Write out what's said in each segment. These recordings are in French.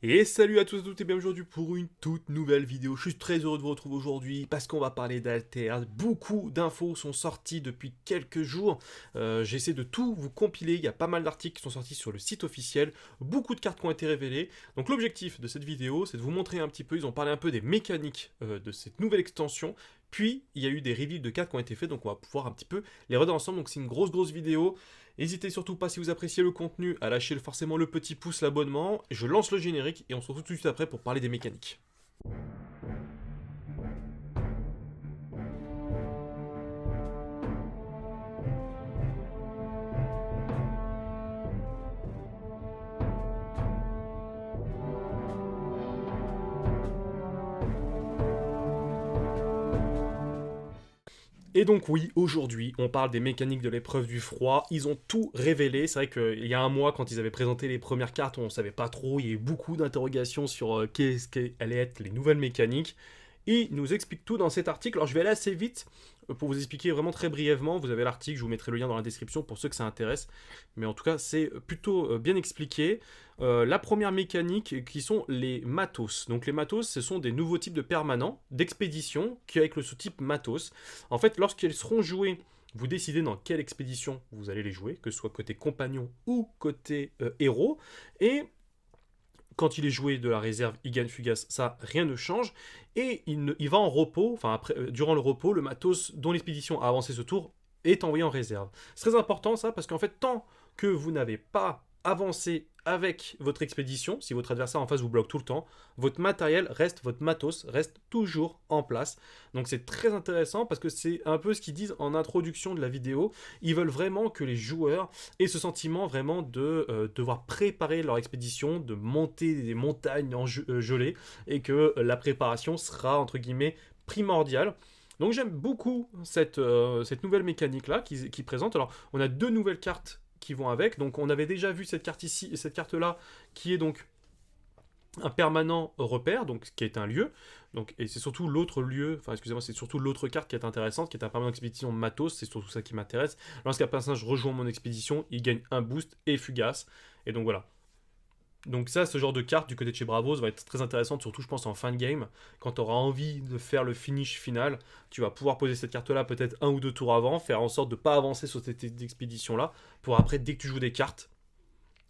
Et salut à tous et à toutes et bien aujourd'hui pour une toute nouvelle vidéo. Je suis très heureux de vous retrouver aujourd'hui parce qu'on va parler d'Alter. Beaucoup d'infos sont sorties depuis quelques jours. J'essaie de tout vous compiler. Il y a pas mal d'articles qui sont sortis sur le site officiel. Beaucoup de cartes qui ont été révélées. Donc l'objectif de cette vidéo, c'est de vous montrer un petit peu. Ils ont parlé un peu des mécaniques de cette nouvelle extension. Puis il y a eu des reveals de cartes qui ont été faits. Donc on va pouvoir un petit peu les regarder ensemble. Donc c'est une grosse vidéo. N'hésitez surtout pas, si vous appréciez le contenu, à lâcher forcément le petit pouce, l'abonnement. Je lance le générique et on se retrouve tout de suite après pour parler des mécaniques. Et donc oui, aujourd'hui, on parle des mécaniques de l'épreuve du froid. Ils ont tout révélé. C'est vrai qu'il y a un mois, quand ils avaient présenté les premières cartes, on ne savait pas trop. Il y a eu beaucoup d'interrogations sur qu'est-ce qu'allaient être les nouvelles mécaniques. Il nous explique tout dans cet article. Alors je vais aller assez vite pour vous expliquer vraiment très brièvement. Vous avez l'article, je vous mettrai le lien dans la description pour ceux que ça intéresse. Mais en tout cas, c'est plutôt bien expliqué. La première mécanique qui sont les matos. Donc les matos, ce sont des nouveaux types de permanents d'expédition qui avec le sous-type matos. En fait, lorsqu'ils seront joués, vous décidez dans quelle expédition vous allez les jouer, que ce soit côté compagnon ou côté héros. Et quand il est joué de la réserve, il gagne Fugace, ça, rien ne change. Et il va en repos, enfin, durant le repos, le matos dont l'expédition a avancé ce tour est envoyé en réserve. C'est très important ça, parce qu'en fait, tant que vous n'avez pas avancé avec votre expédition, si votre adversaire en face vous bloque tout le temps, votre matériel reste, votre matos reste toujours en place. Donc c'est très intéressant parce que c'est un peu ce qu'ils disent en introduction de la vidéo. Ils veulent vraiment que les joueurs aient ce sentiment vraiment de devoir préparer leur expédition, de monter des montagnes gelées, et que la préparation sera entre guillemets primordiale. Donc j'aime beaucoup cette nouvelle mécanique-là qui présente. Alors on a deux nouvelles cartes qui vont avec. Donc on avait déjà vu cette carte ici, et cette carte-là, qui est donc un permanent repère, donc qui est un lieu. Donc, et c'est surtout l'autre lieu, enfin excusez-moi, c'est surtout l'autre carte qui est intéressante, qui est un permanent expédition matos, c'est surtout ça qui m'intéresse. Lorsqu'un personnage rejoint mon expédition, il gagne un boost et fugace. Et donc voilà. Donc ça, ce genre de carte du côté de chez Bravos va être très intéressante, surtout je pense en fin de game. Quand tu auras envie de faire le finish final, tu vas pouvoir poser cette carte-là peut-être un ou deux tours avant, faire en sorte de ne pas avancer sur cette expédition-là, pour après, dès que tu joues des cartes,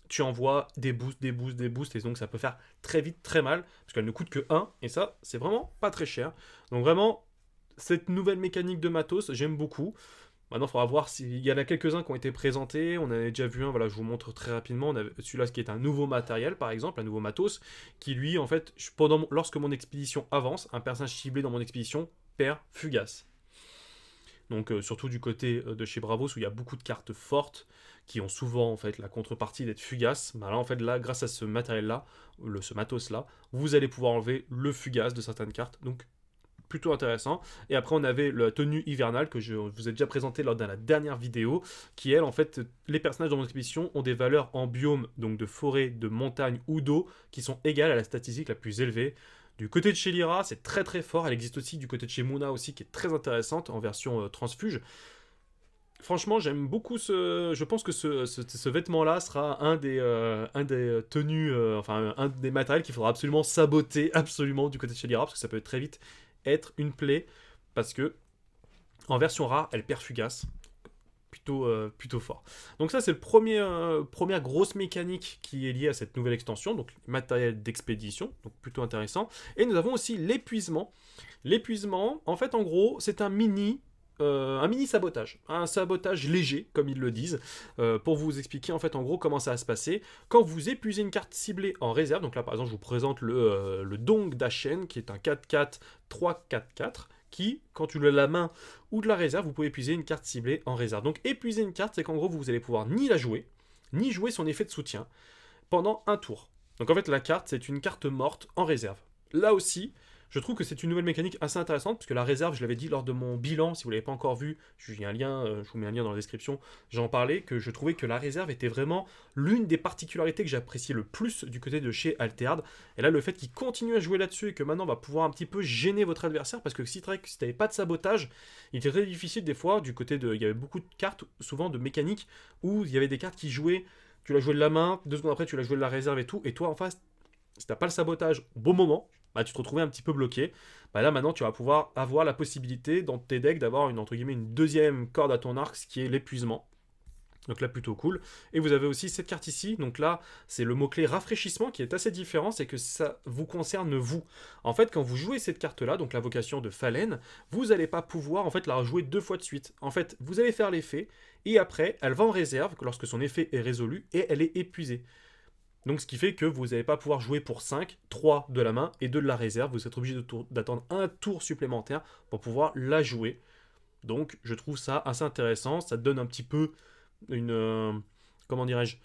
tu envoies des boosts, et donc ça peut faire très vite très mal, parce qu'elle ne coûte que un et ça, c'est vraiment pas très cher. Donc vraiment, cette nouvelle mécanique de matos, j'aime beaucoup. Maintenant, il faudra voir s'il y en a quelques-uns qui ont été présentés. On en a déjà vu un, voilà, je vous montre très rapidement. On a celui-là qui est un nouveau matériel, par exemple, un nouveau matos, qui lui, en fait, lorsque mon expédition avance, un personnage ciblé dans mon expédition perd Fugace. Donc surtout du côté de chez Bravos où il y a beaucoup de cartes fortes qui ont souvent en fait la contrepartie d'être fugaces. Bah là en fait là grâce à ce matériel là, ce matos là, vous allez pouvoir enlever le fugace de certaines cartes. Donc plutôt intéressant. Et après on avait la tenue hivernale que je vous ai déjà présenté lors de la dernière vidéo, qui elle en fait les personnages dans mon expédition ont des valeurs en biome, donc de forêt, de montagne ou d'eau, qui sont égales à la statistique la plus élevée. Du côté de chez Lyra, c'est très fort. Elle existe aussi du côté de chez Muna aussi, qui est très intéressante en version transfuge. Franchement, j'aime beaucoup ce. Je pense que ce vêtement-là sera un des tenues, enfin un des matériels qu'il faudra absolument saboter absolument du côté de chez Lyra, parce que ça peut très vite être une plaie, parce que en version rare, elle perd Fugace. Plutôt fort. Donc ça c'est le première grosse mécanique qui est liée à cette nouvelle extension, donc matériel d'expédition, donc plutôt intéressant. Et nous avons aussi l'épuisement. L'épuisement, en fait en gros, c'est un mini sabotage, un sabotage léger, comme ils le disent, pour vous expliquer en fait en gros comment ça va se passer. Quand vous épuisez une carte ciblée en réserve, donc là par exemple je vous présente le Dong d'Ashen, qui est un 4-4, 3-4-4, qui, quand tu l'as la main ou de la réserve, vous pouvez épuiser une carte ciblée en réserve. Donc épuiser une carte, c'est qu'en gros vous allez pouvoir ni la jouer, ni jouer son effet de soutien pendant un tour. Donc en fait la carte, c'est une carte morte en réserve. Là aussi, je trouve que c'est une nouvelle mécanique assez intéressante, puisque la réserve, je l'avais dit lors de mon bilan, si vous ne l'avez pas encore vu, je vous mets un lien dans la description, j'en parlais, que je trouvais que la réserve était vraiment l'une des particularités que j'appréciais le plus du côté de chez Altered. Et là, le fait qu'il continue à jouer là-dessus et que maintenant on va pouvoir un petit peu gêner votre adversaire, parce que si tu n'avais pas de sabotage, il était très difficile des fois, du côté de... Il y avait beaucoup de cartes, souvent de mécaniques, où il y avait des cartes qui jouaient, tu la jouais de la main, 2 secondes après tu la jouais de la réserve et tout, et toi en face, si t'as pas le sabotage au bon moment, bah, tu te retrouvais un petit peu bloqué. Bah, là maintenant tu vas pouvoir avoir la possibilité dans tes decks d'avoir une, entre guillemets, une deuxième corde à ton arc, ce qui est l'épuisement. Donc là, plutôt cool. Et vous avez aussi cette carte ici. Donc là, c'est le mot-clé rafraîchissement qui est assez différent. C'est que ça vous concerne vous. En fait, quand vous jouez cette carte-là, donc l'invocation de Fallen, vous n'allez pas pouvoir en fait la rejouer 2 fois de suite. En fait, vous allez faire l'effet. Et après, elle va en réserve lorsque son effet est résolu. Et elle est épuisée. Donc ce qui fait que vous n'allez pas pouvoir jouer pour 5, 3 de la main et 2 de la réserve. Vous êtes obligé d'attendre un tour supplémentaire pour pouvoir la jouer. Donc je trouve ça assez intéressant. Ça te donne un petit peu une comment dirais-je,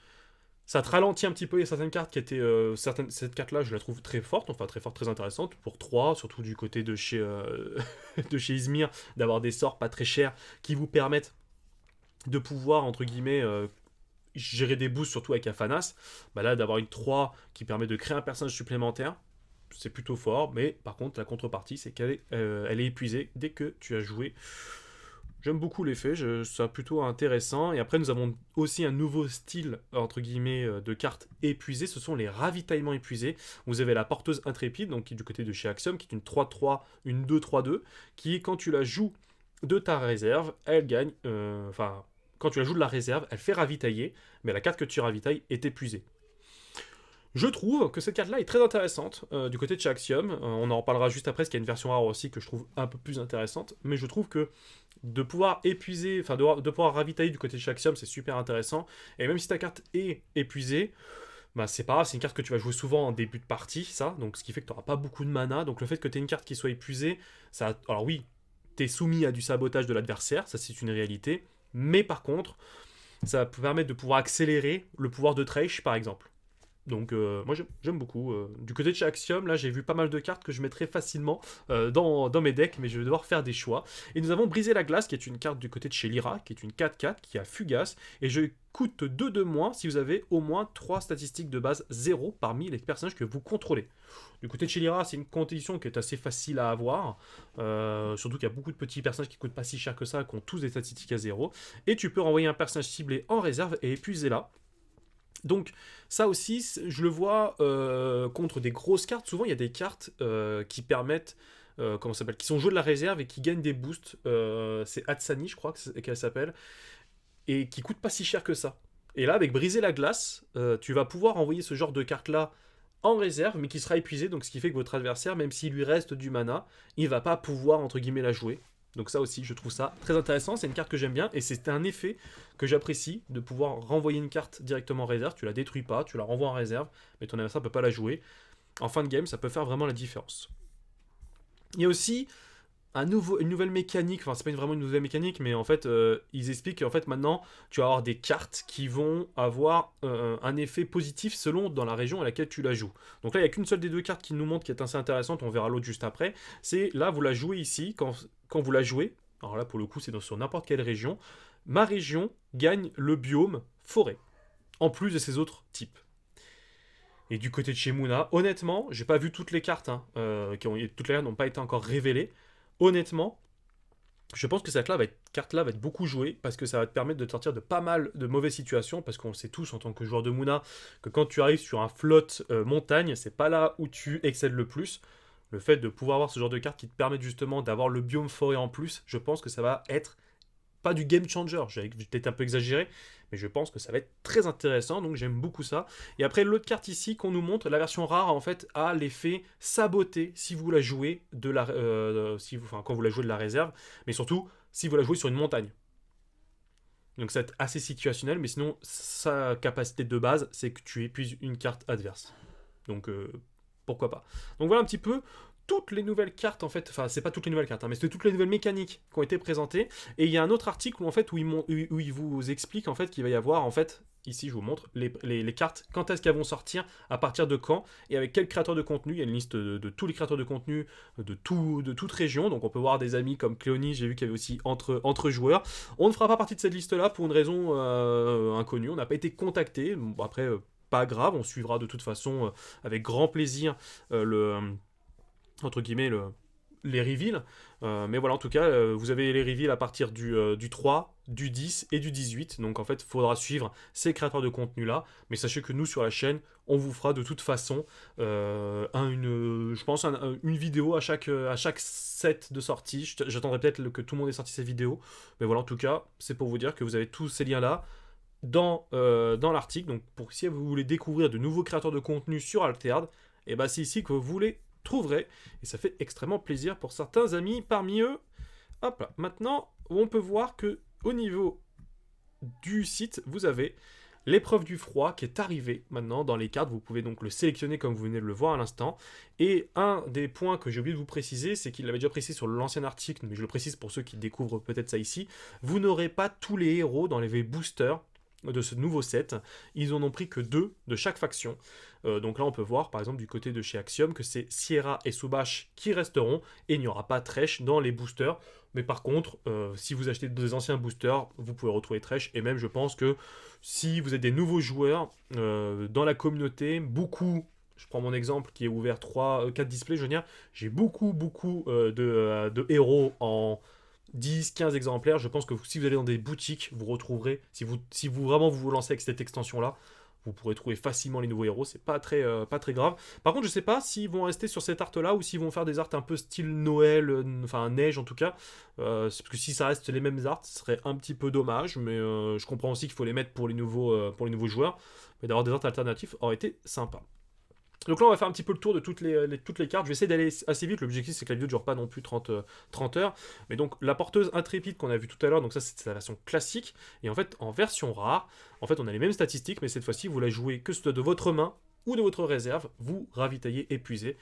ça te ralentit un petit peu. Il y a certaines cartes qui étaient cette carte là je la trouve très forte, enfin très forte, très intéressante pour 3, surtout du côté de chez de chez Izmir, d'avoir des sorts pas très chers qui vous permettent de pouvoir entre guillemets gérer des boosts, surtout avec Afanas. Bah là, d'avoir une 3 qui permet de créer un personnage supplémentaire, c'est plutôt fort. Mais par contre, la contrepartie, c'est qu'elle est, elle est épuisée dès que tu as joué. J'aime beaucoup l'effet, c'est plutôt intéressant. Et après, nous avons aussi un nouveau style, entre guillemets, de cartes épuisées. Ce sont les ravitaillements épuisés. Vous avez la porteuse intrépide, donc qui est du côté de chez Axiom, qui est une 3-3, une 2-3-2, qui, quand tu la joues de ta réserve, elle gagne. Enfin, quand tu la joues de la réserve, elle fait ravitailler, mais la carte que tu ravitailles est épuisée. Je trouve que cette carte-là est très intéressante du côté de chez Axiom. On en reparlera juste après, parce qu'il y a une version rare aussi que je trouve un peu plus intéressante. Mais je trouve que de pouvoir épuiser, enfin de pouvoir ravitailler du côté de chez Axiom, c'est super intéressant. Et même si ta carte est épuisée, bah c'est pas grave, c'est une carte que tu vas jouer souvent en début de partie, ça. Donc ce qui fait que tu n'auras pas beaucoup de mana. Donc le fait que tu aies une carte qui soit épuisée, ça. Alors oui, tu es soumis à du sabotage de l'adversaire, ça c'est une réalité. Mais par contre, ça peut permettre de pouvoir accélérer le pouvoir de Thresh, par exemple. Donc moi j'aime beaucoup. Du côté de chez Axiom, là j'ai vu pas mal de cartes que je mettrais facilement dans mes decks, mais je vais devoir faire des choix. Et nous avons Brisé la glace, qui est une carte du côté de chez Lyra, qui est une 4-4, qui a Fugace, et je coûte 2 de moins si vous avez au moins 3 statistiques de base 0 parmi les personnages que vous contrôlez. Du côté de chez Lyra, c'est une condition qui est assez facile à avoir, surtout qu'il y a beaucoup de petits personnages qui coûtent pas si cher que ça, qui ont tous des statistiques à 0. Et tu peux renvoyer un personnage ciblé en réserve et épuiser là. Donc ça aussi, je le vois contre des grosses cartes. Souvent, il y a des cartes qui permettent, comment ça s'appelle, qui sont jouées de la réserve et qui gagnent des boosts. C'est Hatsani, je crois qu'elle s'appelle, et qui coûtent pas si cher que ça. Et là, avec Briser la glace, tu vas pouvoir envoyer ce genre de carte-là en réserve, mais qui sera épuisé. Donc ce qui fait que votre adversaire, même s'il lui reste du mana, il va pas pouvoir, entre guillemets, la jouer. Donc ça aussi, je trouve ça très intéressant. C'est une carte que j'aime bien et c'est un effet que j'apprécie de pouvoir renvoyer une carte directement en réserve. Tu la détruis pas, tu la renvoies en réserve, mais ton adversaire ne peut pas la jouer. En fin de game, ça peut faire vraiment la différence. Il y a aussi une nouvelle mécanique, enfin c'est pas vraiment une nouvelle mécanique, mais en fait ils expliquent qu'en fait maintenant tu vas avoir des cartes qui vont avoir un effet positif selon dans la région à laquelle tu la joues. Donc là il n'y a qu'une seule des deux cartes qui nous montre qui est assez intéressante, on verra l'autre juste après, c'est là vous la jouez ici, quand vous la jouez, alors là pour le coup c'est sur n'importe quelle région, ma région gagne le biome forêt, en plus de ses autres types. Et du côté de chez Muna, honnêtement, j'ai pas vu toutes les cartes, hein, toutes les cartes n'ont pas été encore révélées. Honnêtement, je pense que cette carte-là va être beaucoup jouée parce que ça va te permettre de te sortir de pas mal de mauvaises situations parce qu'on sait tous en tant que joueur de Muna que quand tu arrives sur un flotte montagne, c'est pas là où tu excelles le plus. Le fait de pouvoir avoir ce genre de carte qui te permet justement d'avoir le biome forêt en plus, je pense que ça va être pas du game changer, j'ai peut-être un peu exagéré, mais je pense que ça va être très intéressant, donc j'aime beaucoup ça. Et après, l'autre carte ici qu'on nous montre, la version rare, en fait, a l'effet saboté si vous la jouez quand vous la jouez de la réserve, mais surtout si vous la jouez sur une montagne. Donc c'est assez situationnel, mais sinon, sa capacité de base, c'est que tu épuises une carte adverse. Donc pourquoi pas. Donc voilà un petit peu toutes les nouvelles cartes en fait, enfin c'est pas toutes les nouvelles cartes, hein, mais c'est toutes les nouvelles mécaniques qui ont été présentées. Et il y a un autre article où en fait où il vous explique en fait qu'il va y avoir en fait, ici je vous montre les cartes, quand est-ce qu'elles vont sortir, à partir de quand, et avec quel créateur de contenu. Il y a une liste de tous les créateurs de contenu de toute région, donc on peut voir des amis comme Cléonie, j'ai vu qu'il y avait aussi entre joueurs. On ne fera pas partie de cette liste là pour une raison inconnue, on n'a pas été contacté. Bon, après pas grave, on suivra de toute façon avec grand plaisir le entre guillemets les reveals. Mais voilà, en tout cas, vous avez les reveals à partir du 3, du 10 et du 18. Donc en fait, il faudra suivre ces créateurs de contenu-là. Mais sachez que nous, sur la chaîne, on vous fera de toute façon je pense une vidéo à chaque set de sortie. J'attendrai peut-être que tout le monde ait sorti cette vidéo. Mais voilà, en tout cas, c'est pour vous dire que vous avez tous ces liens-là dans l'article. Donc si vous voulez découvrir de nouveaux créateurs de contenu sur Altered, et ben c'est ici que vous les trouverez. Et ça fait extrêmement plaisir pour certains amis parmi eux. Hop là. Maintenant, on peut voir que au niveau du site, vous avez l'épreuve du froid qui est arrivée maintenant dans les cartes. Vous pouvez donc le sélectionner comme vous venez de le voir à l'instant. Et un des points que j'ai oublié de vous préciser, c'est qu'il l'avait déjà précisé sur l'ancien article, mais je le précise pour ceux qui découvrent peut-être ça ici. Vous n'aurez pas tous les héros dans les boosters de ce nouveau set. Ils en ont pris que 2 de chaque faction. Donc là, on peut voir, par exemple, du côté de chez Axiom, que c'est Sierra et Subash qui resteront, et il n'y aura pas Thresh dans les boosters. Mais par contre, si vous achetez des anciens boosters, vous pouvez retrouver Thresh, et même, je pense que si vous êtes des nouveaux joueurs dans la communauté, beaucoup... Je prends mon exemple qui est ouvert 4 displays, je veux dire, j'ai beaucoup de héros en 10, 15 exemplaires. Je pense que si vous allez dans des boutiques, vous retrouverez, si vous vraiment vous lancez avec cette extension-là, vous pourrez trouver facilement les nouveaux héros, c'est pas très grave. Par contre, je sais pas s'ils vont rester sur cette art-là ou s'ils vont faire des arts un peu style Noël, enfin neige en tout cas. Parce que si ça reste les mêmes arts, ce serait un petit peu dommage, mais je comprends aussi qu'il faut les mettre pour les nouveaux joueurs. Mais d'avoir des arts alternatifs aurait été sympa. Donc là, on va faire un petit peu le tour de toutes les cartes. Je vais essayer d'aller assez vite. L'objectif, c'est que la vidéo ne dure pas non plus 30 heures. Mais donc, la porteuse intrépide qu'on a vue tout à l'heure, donc ça, c'est la version classique. Et en fait, en version rare, en fait, on a les mêmes statistiques, mais cette fois-ci, vous la jouez que ce soit de votre main ou de votre réserve. Vous ravitaillez épuisé.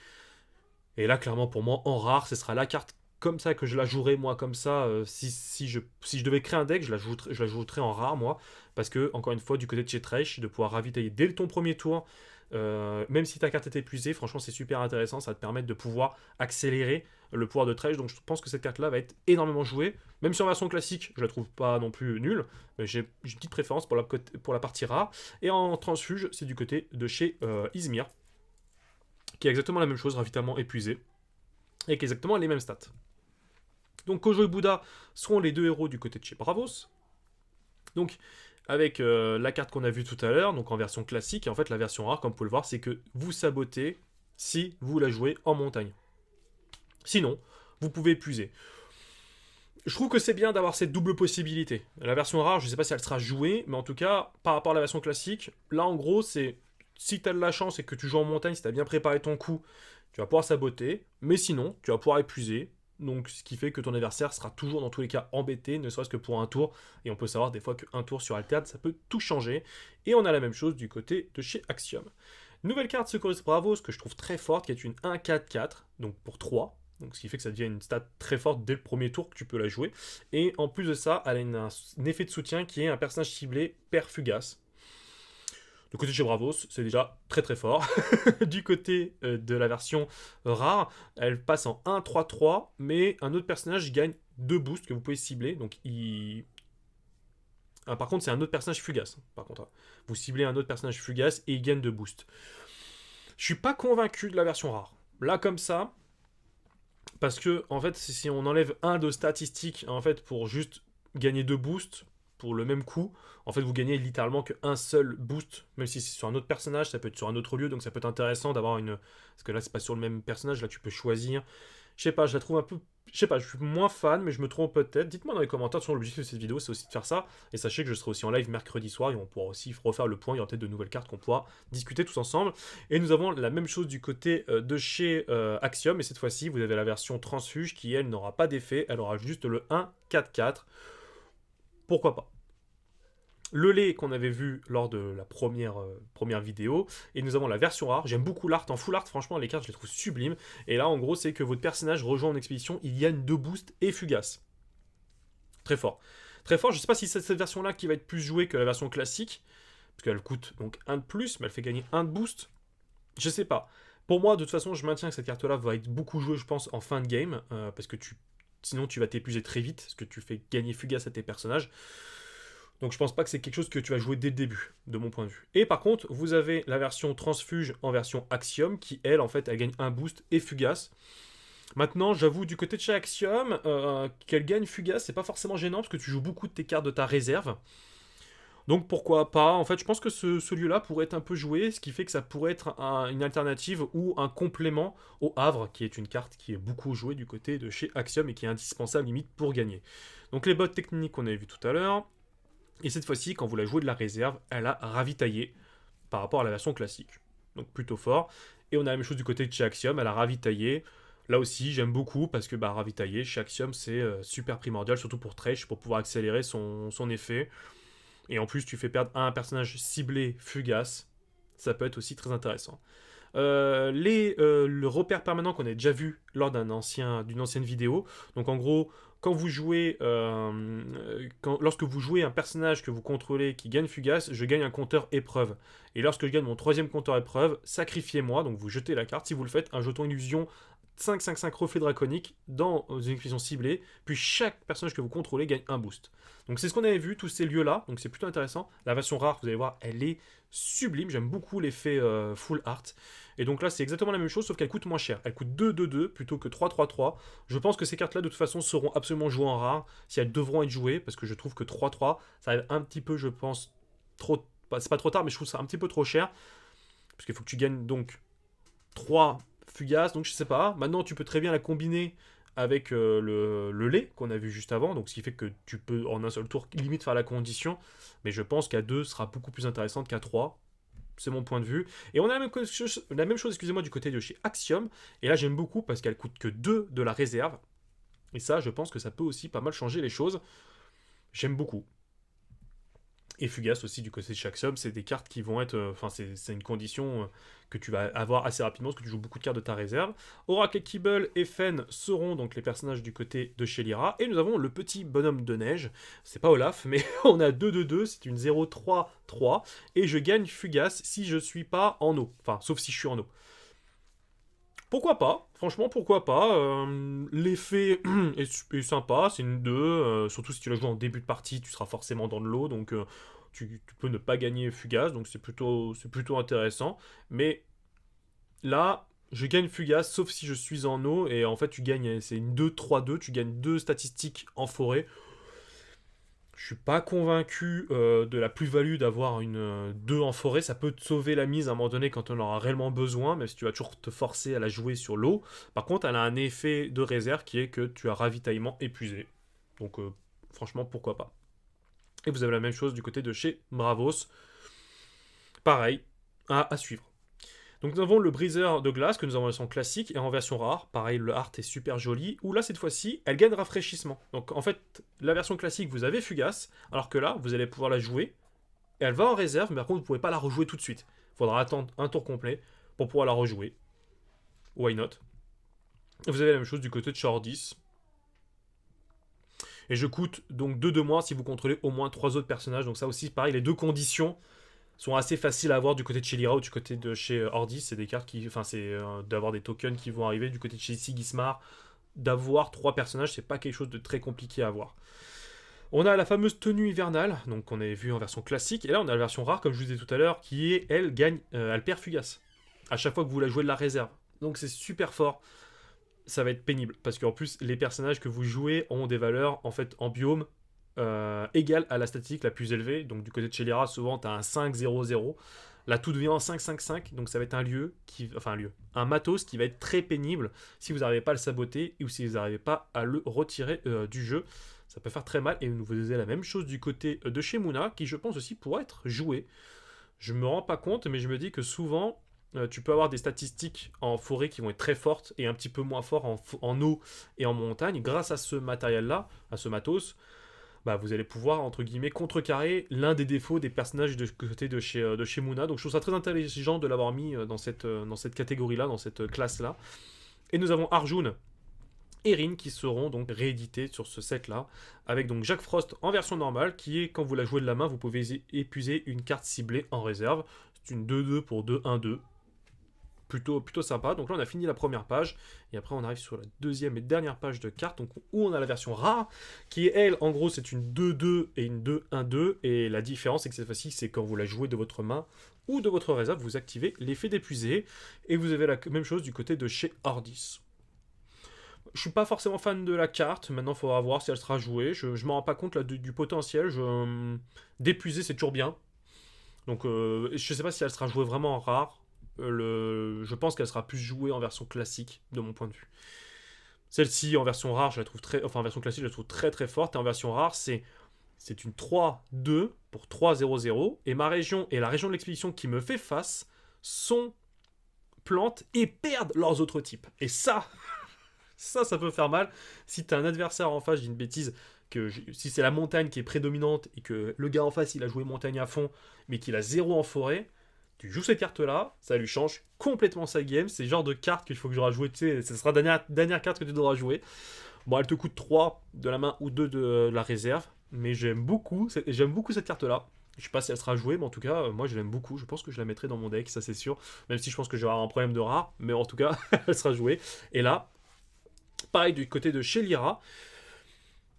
Et là, clairement, pour moi, en rare, ce sera la carte comme ça que je la jouerai, moi, comme ça. Si je devais créer un deck, je la jouerais en rare, moi. Parce que, encore une fois, du côté de chez Thresh, de pouvoir ravitailler dès ton premier tour, même si ta carte est épuisée, franchement c'est super intéressant, ça va te permettre de pouvoir accélérer le pouvoir de Thresh, donc je pense que cette carte là va être énormément jouée, même si en version classique je la trouve pas non plus nulle, mais j'ai une petite préférence pour la partie rare, et en transfuge c'est du côté de chez Izmir, qui a exactement la même chose, ravitaillement épuisé, et qui a exactement les mêmes stats. Donc Kojo et Bouddha seront les 2 héros du côté de chez Bravos, donc avec la carte qu'on a vue tout à l'heure, donc en version classique, et en fait la version rare, comme vous pouvez le voir, c'est que vous sabotez si vous la jouez en montagne. Sinon, vous pouvez épuiser. Je trouve que c'est bien d'avoir cette double possibilité. La version rare, je ne sais pas si elle sera jouée, mais en tout cas, par rapport à la version classique, là en gros, c'est si tu as de la chance et que tu joues en montagne, si tu as bien préparé ton coup, tu vas pouvoir saboter, mais sinon, tu vas pouvoir épuiser. Donc, ce qui fait que ton adversaire sera toujours dans tous les cas embêté, ne serait-ce que pour un tour. Et on peut savoir des fois qu'un tour sur Altered, ça peut tout changer. Et on a la même chose du côté de chez Axiom. Nouvelle carte Secouriste Bravos que je trouve très forte, qui est une 1-4-4, donc pour 3. Donc, ce qui fait que ça devient une stat très forte dès le premier tour que tu peux la jouer. Et en plus de ça, elle a un effet de soutien qui est un personnage ciblé Père Fugace. Du côté de chez Bravos, c'est déjà très très fort. Du côté de la version rare, elle passe en 1-3-3, mais un autre personnage gagne 2 boosts que vous pouvez cibler. Donc par contre, c'est un autre personnage fugace. Par contre, vous ciblez un autre personnage fugace et il gagne 2 boosts. Je suis pas convaincu de la version rare. Là, comme ça, parce que en fait, si on enlève un de statistiques, en fait, pour juste gagner 2 boosts, pour le même coup, en fait vous gagnez littéralement qu'un seul boost, même si c'est sur un autre personnage, ça peut être sur un autre lieu, donc ça peut être intéressant d'avoir une... Parce que là c'est pas sur le même personnage, là tu peux choisir. Je sais pas, je la trouve un peu... Je sais pas, je suis moins fan, mais je me trompe peut-être. Dites-moi dans les commentaires, sur l'objectif de cette vidéo, c'est aussi de faire ça. Et sachez que je serai aussi en live mercredi soir, et on pourra aussi refaire le point, il y aura peut-être de nouvelles cartes qu'on pourra discuter tous ensemble. Et nous avons la même chose du côté de chez Axiom, et cette fois-ci, vous avez la version transfuge qui, elle, n'aura pas d'effet, elle aura juste le 1-4-4. Pourquoi pas? Le lait qu'on avait vu lors de la première vidéo, et nous avons la version rare. J'aime beaucoup l'art en full art, franchement les cartes je les trouve sublimes. Et là en gros c'est que votre personnage rejoint en expédition, il gagne 2 boosts et fugace. Très fort. Très fort, je sais pas si c'est cette version là qui va être plus jouée que la version classique, parce qu'elle coûte donc 1 de plus, mais elle fait gagner 1 de boost. Je sais pas. Pour moi de toute façon je maintiens que cette carte là va être beaucoup jouée je pense en fin de game, parce que sinon tu vas t'épuiser très vite, parce que tu fais gagner fugace à tes personnages. Donc je pense pas que c'est quelque chose que tu vas jouer dès le début, de mon point de vue. Et par contre, vous avez la version transfuge en version Axiom, qui elle, en fait, elle gagne un boost et fugace. Maintenant, j'avoue, du côté de chez Axiom, qu'elle gagne Fugace, c'est pas forcément gênant parce que tu joues beaucoup de tes cartes de ta réserve. Donc pourquoi pas. En fait, je pense que ce lieu-là pourrait être un peu joué, ce qui fait que ça pourrait être une alternative ou un complément au Havre, qui est une carte qui est beaucoup jouée du côté de chez Axiom et qui est indispensable limite pour gagner. Donc les bottes techniques qu'on avait vu tout à l'heure, et cette fois-ci, quand vous la jouez de la réserve, elle a ravitaillé par rapport à la version classique. Donc plutôt fort. Et on a la même chose du côté de chez Axiom, elle a ravitaillé. Là aussi, j'aime beaucoup parce que ravitailler chez Axiom, c'est super primordial, surtout pour Thresh, pour pouvoir accélérer son effet. Et en plus, tu fais perdre un personnage ciblé fugace. Ça peut être aussi très intéressant. Le repère permanent qu'on a déjà vu lors d'une ancienne vidéo. Donc en gros, quand vous jouez, lorsque vous jouez un personnage que vous contrôlez qui gagne fugace, je gagne un compteur épreuve. Et lorsque je gagne mon troisième compteur épreuve, sacrifiez-moi. Donc vous jetez la carte. Si vous le faites, un jeton illusion 5-5-5 reflet draconique dans une expédition ciblée, puis chaque personnage que vous contrôlez gagne un boost. Donc c'est ce qu'on avait vu, tous ces lieux-là, donc c'est plutôt intéressant. La version rare, vous allez voir, elle est sublime, j'aime beaucoup l'effet full art. Et donc là, c'est exactement la même chose, sauf qu'elle coûte moins cher. Elle coûte 2-2-2 plutôt que 3-3-3. Je pense que ces cartes-là, de toute façon, seront absolument jouées en rare, si elles devront être jouées, parce que je trouve que 3-3, ça va être un petit peu, je pense, trop... C'est pas trop tard, mais je trouve ça un petit peu trop cher. Parce qu'il faut que tu gagnes donc 3 fugaces, donc je sais pas. Maintenant, tu peux très bien la combiner avec le lait qu'on a vu juste avant, donc ce qui fait que tu peux en un seul tour limite faire la condition, mais je pense qu'à 2 sera beaucoup plus intéressante qu'à 3. C'est mon point de vue. Et on a la même chose, excusez-moi, du côté de chez Axiom. Et là, j'aime beaucoup parce qu'elle coûte que 2 de la réserve. Et ça, je pense que ça peut aussi pas mal changer les choses. J'aime beaucoup. Et Fugace aussi du côté de chaque sub, c'est des cartes qui vont être. Enfin, c'est une condition que tu vas avoir assez rapidement parce que tu joues beaucoup de cartes de ta réserve. Oracle et Kibble et Fen seront donc les personnages du côté de chez Lyra. Et nous avons le petit bonhomme de neige. C'est pas Olaf, mais on a 2-2-2, c'est une 0-3-3. Et je gagne Fugace si je suis pas en eau. Enfin, sauf si je suis en eau. Pourquoi pas? Franchement, pourquoi pas? L'effet est sympa, c'est une 2. Surtout si tu la joues en début de partie, tu seras forcément dans de l'eau, donc tu peux ne pas gagner Fugace, donc c'est plutôt intéressant. Mais là, je gagne Fugace, sauf si je suis en eau, et en fait, tu gagnes, c'est une 2-3-2, tu gagnes 2 statistiques en forêt. Je suis pas convaincu de la plus-value d'avoir une 2 en forêt. Ça peut te sauver la mise à un moment donné quand on en aura réellement besoin, même si tu vas toujours te forcer à la jouer sur l'eau. Par contre, elle a un effet de réserve qui est que tu as ravitaillement épuisé. Donc, franchement, pourquoi pas. Et vous avez la même chose du côté de chez Bravos. Pareil, à suivre. Donc nous avons le briseur de glace que nous avons en version classique et en version rare. Pareil, le art est super joli. Où là, cette fois-ci, elle gagne rafraîchissement. Donc en fait, la version classique, vous avez Fugace, alors que là, vous allez pouvoir la jouer. Et elle va en réserve, mais par contre, vous ne pouvez pas la rejouer tout de suite. Il faudra attendre un tour complet pour pouvoir la rejouer. Why not? Et vous avez la même chose du côté de Shordis. Et je coûte donc 2 de moins si vous contrôlez au moins 3 autres personnages. Donc ça aussi, pareil, les deux conditions sont assez faciles à avoir du côté de chez Lyra ou du côté de chez Ordis. C'est des cartes qui. Enfin, c'est d'avoir des tokens qui vont arriver. Du côté de chez Sigismar, d'avoir 3 personnages, c'est pas quelque chose de très compliqué à avoir. On a la fameuse tenue hivernale, donc qu'on avait vu en version classique. Et là, on a la version rare, comme je vous disais tout à l'heure, qui est, elle, gagne. Elle perd Fugace. À chaque fois que vous la jouez de la réserve. Donc c'est super fort. Ça va être pénible. Parce qu'en plus, les personnages que vous jouez ont des valeurs, en fait, en biome égale à la statistique la plus élevée. Donc du côté de chez Lyra, souvent tu as un 5-0-0. Là tout devient en 5-5-5, donc ça va être un matos qui va être très pénible si vous n'arrivez pas à le saboter ou si vous n'arrivez pas à le retirer du jeu. Ça peut faire très mal. Et vous avez la même chose du côté de chez Muna, qui je pense aussi pourrait être joué. Je me rends pas compte, mais je me dis que souvent tu peux avoir des statistiques en forêt qui vont être très fortes et un petit peu moins fortes en eau et en montagne. Grâce à ce matériel-là, à ce matos, vous allez pouvoir, entre guillemets, contrecarrer l'un des défauts des personnages de côté de chez Muna. Donc je trouve ça très intelligent de l'avoir mis dans cette catégorie-là, dans cette classe-là. Et nous avons Arjun et Rin qui seront donc réédités sur ce set-là, avec donc Jack Frost en version normale, qui est, quand vous la jouez de la main, vous pouvez épuiser une carte ciblée en réserve. C'est une 2-2 pour 2-1-2. Plutôt sympa. Donc là, on a fini la première page. Et après, on arrive sur la deuxième et dernière page de cartes, donc, où on a la version rare, qui est, elle, en gros, c'est une 2-2 et une 2-1-2. Et la différence, c'est que cette fois-ci, c'est quand vous la jouez de votre main ou de votre réserve, vous activez l'effet d'épuisé. Et vous avez la même chose du côté de chez Ordis. Je suis pas forcément fan de la carte, maintenant il faudra voir si elle sera jouée. Je m'en rends pas compte là, du potentiel. D'épuiser, c'est toujours bien. Donc je sais pas si elle sera jouée vraiment en rare. Je pense qu'elle sera plus jouée en version classique, de mon point de vue. Celle-ci, en version rare, je la trouve très. Enfin, en version classique, je la trouve très très forte. Et en version rare, c'est une 3-2 pour 3-0-0. Et ma région et la région de l'expédition qui me fait face sont plantes et perdent leurs autres types. Et ça peut faire mal. Si t'as un adversaire en face, j'ai une bêtise, si c'est la montagne qui est prédominante et que le gars en face il a joué montagne à fond, mais qu'il a 0 en forêt, tu joues cette carte là, ça lui change complètement sa game. C'est le genre de carte qu'il faut que j'aurai joué, tu sais, ce sera la dernière carte que tu devras jouer. Bon, elle te coûte 3 de la main ou 2 de la réserve, mais j'aime beaucoup cette carte là. Je sais pas si elle sera jouée, mais en tout cas, moi je l'aime beaucoup. Je pense que je la mettrai dans mon deck, ça c'est sûr. Même si je pense que je vais avoir un problème de rare, mais en tout cas, elle sera jouée. Et là, pareil du côté de chez Lyra.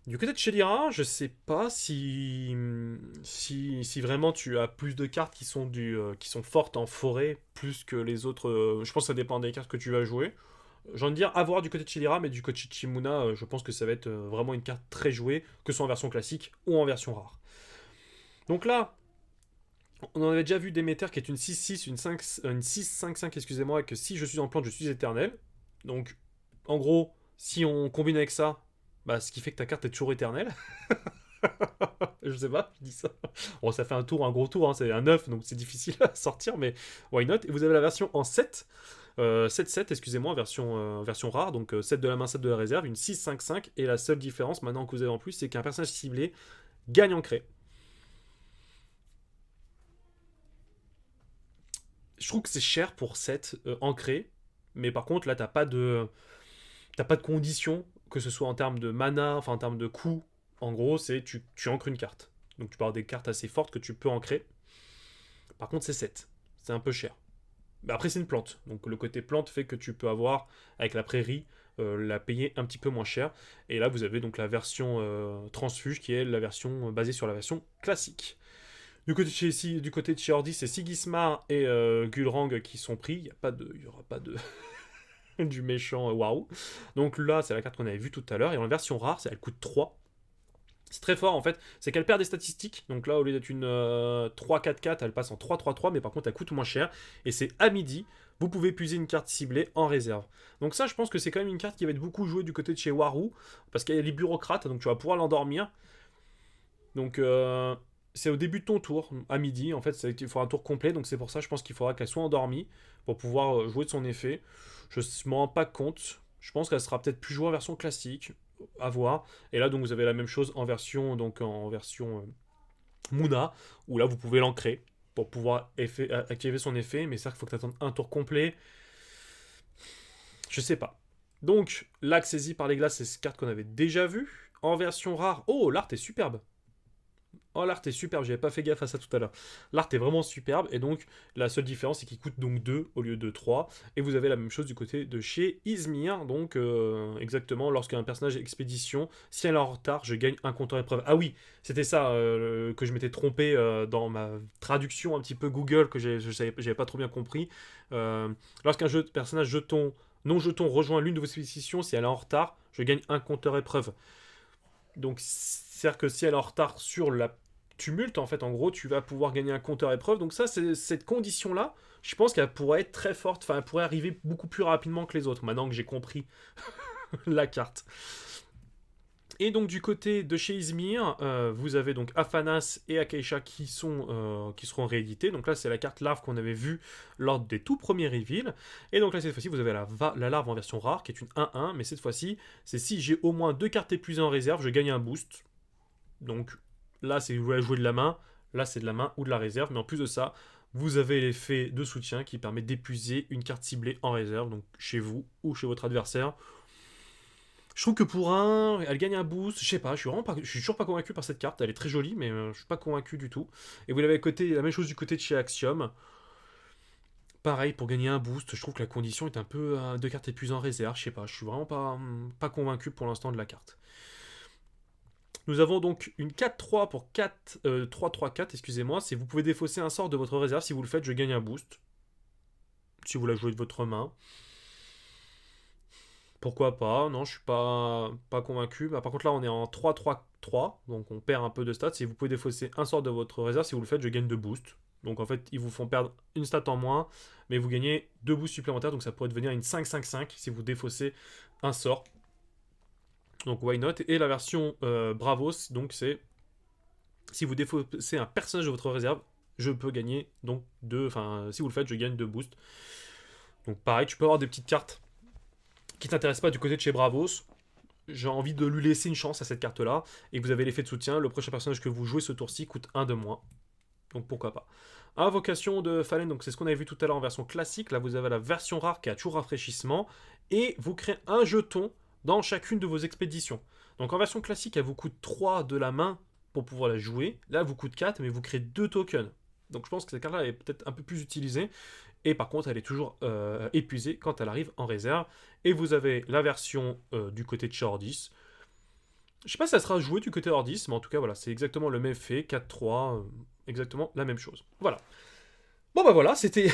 Du côté de chez Lyra, je sais pas si vraiment tu as plus de cartes qui sont fortes en forêt, plus que les autres. Je pense que ça dépend des cartes que tu vas jouer. J'ai envie de dire à voir du côté de chez Lyra, mais du côté de Shimuna, je pense que ça va être vraiment une carte très jouée, que ce soit en version classique ou en version rare. Donc là, on en avait déjà vu Déméter qui est une 6-6, une 6-5-5, excusez-moi, et que si je suis en plante, je suis éternel. Donc, en gros, si on combine avec ça, bah, ce qui fait que ta carte est toujours éternelle. Je sais pas, je dis ça. Bon, ça fait un gros tour, hein, c'est un 9, donc c'est difficile à sortir, mais why not. Et vous avez la version en 7, 7-7, excusez-moi, version rare, donc 7 de la main, 7 de la réserve, une 6-5-5, et la seule différence maintenant que vous avez en plus, c'est qu'un personnage ciblé gagne en crée. Je trouve que c'est cher pour 7 ancré, mais par contre là t'as pas de conditions, que ce soit en termes de mana, enfin en termes de coût. En gros, c'est tu ancres une carte. Donc tu peux avoir des cartes assez fortes que tu peux ancrer. Par contre, c'est 7. C'est un peu cher. Mais après, c'est une plante. Donc le côté plante fait que tu peux avoir, avec la prairie, la payer un petit peu moins cher. Et là, vous avez donc la version transfuge qui est la version basée sur la version classique. Du côté de chez Ordi, c'est Sigismar et Gulrang qui sont pris. Il y aura pas de du méchant waouh. Donc là, c'est la carte qu'on avait vue tout à l'heure. Et en version rare, elle coûte 3. C'est très fort en fait. C'est qu'elle perd des statistiques. Donc là, au lieu d'être une 3-4-4, elle passe en 3-3-3. Mais par contre, elle coûte moins cher. Et c'est à midi. Vous pouvez puiser une carte ciblée en réserve. Donc ça, je pense que c'est quand même une carte qui va être beaucoup jouée du côté de chez Warou. Parce qu'il y a les bureaucrates. Donc tu vas pouvoir l'endormir. Donc c'est au début de ton tour, à midi. En fait, il faut un tour complet. Donc c'est pour ça, je pense qu'il faudra qu'elle soit endormie pour pouvoir jouer de son effet. Je ne m'en rends pas compte. Je pense qu'elle sera peut-être plus jouée en version classique. À voir. Et là, donc, vous avez la même chose en version Muna, où là, vous pouvez l'ancrer pour pouvoir activer son effet. Mais c'est vrai qu'il faut que tu attendes un tour complet. Je sais pas. Donc, l'axe saisi par les glaces, c'est cette carte qu'on avait déjà vue. En version rare. Oh, l'art est superbe. Oh, l'art est superbe, j'avais pas fait gaffe à ça tout à l'heure. L'art est vraiment superbe, et donc la seule différence c'est qu'il coûte donc 2 au lieu de 3. Et vous avez la même chose du côté de chez Izmir, donc exactement, lorsqu'un personnage expédition, si elle est en retard, je gagne un compteur épreuve. Ah oui, c'était ça que je m'étais trompé dans ma traduction un petit peu Google, que j'avais pas trop bien compris. Lorsqu'un personnage non jeton rejoint l'une de vos expéditions, si elle est en retard, je gagne un compteur épreuve. Donc c'est-à-dire que si elle est en retard sur la tumulte, en fait, en gros, tu vas pouvoir gagner un compteur épreuve. Donc ça, c'est cette condition-là, je pense qu'elle pourrait être très forte, enfin, elle pourrait arriver beaucoup plus rapidement que les autres, maintenant que j'ai compris la carte. Et donc du côté de chez Izmir, vous avez donc Afanas et Akeisha qui seront réédités. Donc là, c'est la carte larve qu'on avait vue lors des tout premiers reveals. Et donc là, cette fois-ci, vous avez la larve en version rare, qui est une 1-1, mais cette fois-ci, c'est si j'ai au moins 2 cartes épuisées en réserve, je gagne un boost. Donc là, c'est vous voulez jouer de la main, là, c'est de la main ou de la réserve, mais en plus de ça, vous avez l'effet de soutien qui permet d'épuiser une carte ciblée en réserve, donc chez vous ou chez votre adversaire. Je trouve que pour elle gagne un boost. Je sais pas, je suis toujours pas convaincu par cette carte. Elle est très jolie, mais je suis pas convaincu du tout. Et vous l'avez la même chose du côté de chez Axiom. Pareil, pour gagner un boost, je trouve que la condition est un peu deux cartes épuisées en réserve. Je sais pas, je suis vraiment pas convaincu pour l'instant de la carte. Nous avons donc une 4-3 pour 3-3-4, excusez-moi. C'est vous pouvez défausser un sort de votre réserve. Si vous le faites, je gagne un boost. Si vous la jouez de votre main. Pourquoi pas? Non, je suis pas convaincu. Bah, par contre, là, on est en 3-3-3, donc on perd un peu de stats. Si vous pouvez défausser un sort de votre réserve, si vous le faites, je gagne 2 boosts. Donc en fait, ils vous font perdre une stat en moins, mais vous gagnez 2 boosts supplémentaires, donc ça pourrait devenir une 5-5-5 si vous défaussez un sort. Donc why not? Et la version Bravos, donc c'est si vous défaussez un personnage de votre réserve, je peux gagner donc 2. Enfin, si vous le faites, je gagne 2 boosts. Donc pareil, tu peux avoir des petites cartes qui t'intéressent pas du côté de chez Bravos. J'ai envie de lui laisser une chance à cette carte-là. Et vous avez l'effet de soutien. Le prochain personnage que vous jouez ce tour-ci coûte 1 de moins. Donc pourquoi pas. Invocation de Fallen, donc c'est ce qu'on avait vu tout à l'heure en version classique. Là, vous avez la version rare qui a toujours rafraîchissement. Et vous créez un jeton dans chacune de vos expéditions. Donc en version classique, elle vous coûte 3 de la main pour pouvoir la jouer. Là, elle vous coûte 4, mais vous créez 2 tokens. Donc je pense que cette carte-là est peut-être un peu plus utilisée. Et par contre, elle est toujours épuisée quand elle arrive en réserve. Et vous avez la version du côté de chez Ordis. Je sais pas si ça sera joué du côté Ordis, mais en tout cas, voilà, c'est exactement le même fait. 4-3, exactement la même chose. Voilà. Bon bah voilà, c'était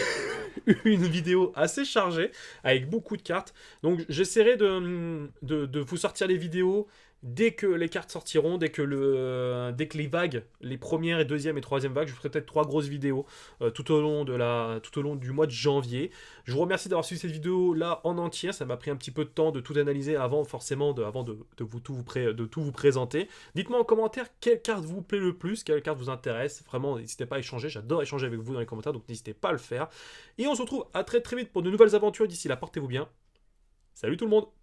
une vidéo assez chargée, avec beaucoup de cartes. Donc j'essaierai de vous sortir les vidéos dès que les cartes sortiront, dès que les vagues, les premières et deuxième et troisième vagues, je ferai peut-être 3 grosses vidéos tout au long du mois de janvier. Je vous remercie d'avoir suivi cette vidéo là en entier, ça m'a pris un petit peu de temps de tout analyser avant forcément avant de tout vous présenter. Dites-moi en commentaire quelle carte vous plaît le plus, quelle carte vous intéresse. Vraiment, n'hésitez pas à échanger, j'adore échanger avec vous dans les commentaires, donc n'hésitez pas à le faire. Et on se retrouve à très très vite pour de nouvelles aventures. D'ici là, portez-vous bien. Salut tout le monde!